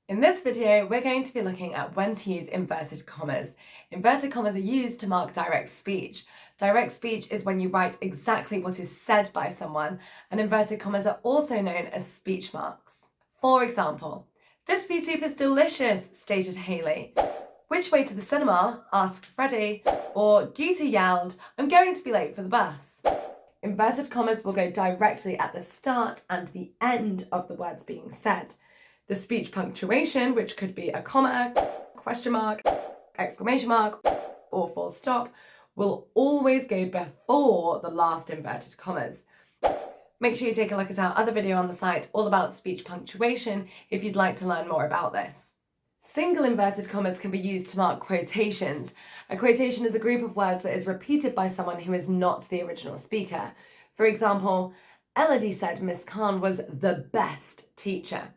In this video, we're going to be looking at when to use inverted commas. Inverted commas are used to mark direct speech. Direct speech is when you write exactly what is said by someone, and inverted commas are also known as speech marks. For example, "This pea soup is delicious," stated Haley. "Which way to the cinema?" asked Freddie. Or Geeta yelled, "I'm going to be late for the bus." Inverted commas will go directly at the start and the end of the words being said. The speech punctuation, which could be a comma, question mark, exclamation mark, or full stop, will always go before the last inverted commas. Make sure you take a look at our other video on the site all about speech punctuation if you'd like to learn more about this. Single inverted commas can be used to mark quotations. A quotation is a group of words that is repeated by someone who is not the original speaker. For example, Elodie said Miss Khan was the best teacher.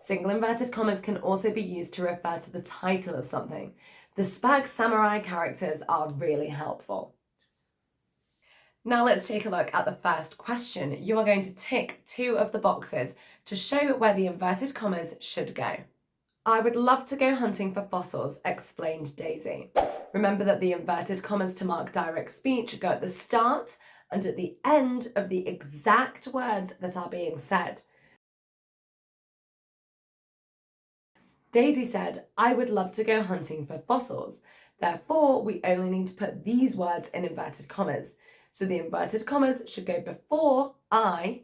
Single inverted commas can also be used to refer to the title of something. The SPaG samurai characters are really helpful. Now let's take a look at the first question. You are going to tick 2 of the boxes to show where the inverted commas should go. "I would love to go hunting for fossils," explained Daisy. Remember that the inverted commas to mark direct speech go at the start and at the end of the exact words that are being said. Daisy said, "I would love to go hunting for fossils." Therefore, we only need to put these words in inverted commas. So the inverted commas should go before I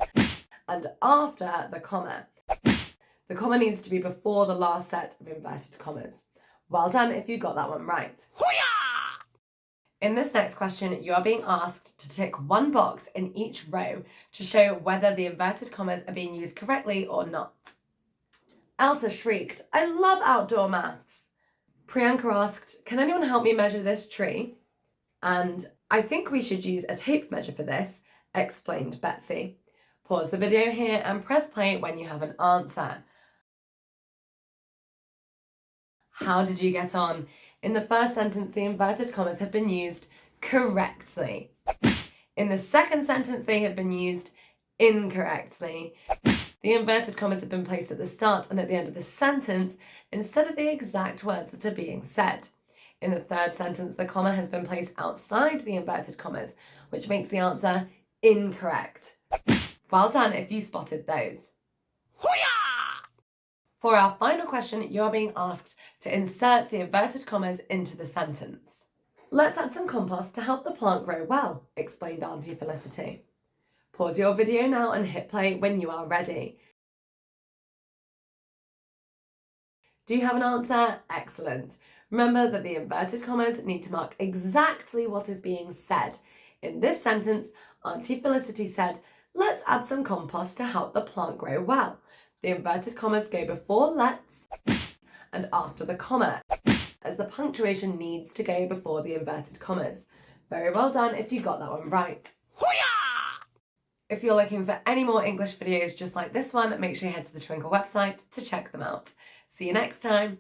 and after the comma. The comma needs to be before the last set of inverted commas. Well done if you got that one right. Hoo-yah! In this next question, you are being asked to tick 1 box in each row to show whether the inverted commas are being used correctly or not. Elsa shrieked, "I love outdoor maths." Priyanka asked, "Can anyone help me measure this tree?" And "I think we should use a tape measure for this," explained Betsy. Pause the video here and press play when you have an answer. How did you get on? In the first sentence, the inverted commas have been used correctly. In the second sentence, they have been used incorrectly. The inverted commas have been placed at the start and at the end of the sentence instead of the exact words that are being said. In the third sentence, the comma has been placed outside the inverted commas, which makes the answer incorrect. Well done if you spotted those. Hoo-yah! For our final question, you are being asked to insert the inverted commas into the sentence. "Let's add some compost to help the plant grow well," explained Auntie Felicity. Pause your video now and hit play when you are ready. Do you have an answer? Excellent. Remember that the inverted commas need to mark exactly what is being said. In this sentence, Auntie Felicity said, "Let's add some compost to help the plant grow well." The inverted commas go before "let's" and after the comma, as the punctuation needs to go before the inverted commas. Very well done if you got that one right. If you're looking for any more English videos just like this one, make sure you head to the Twinkl website to check them out. See you next time.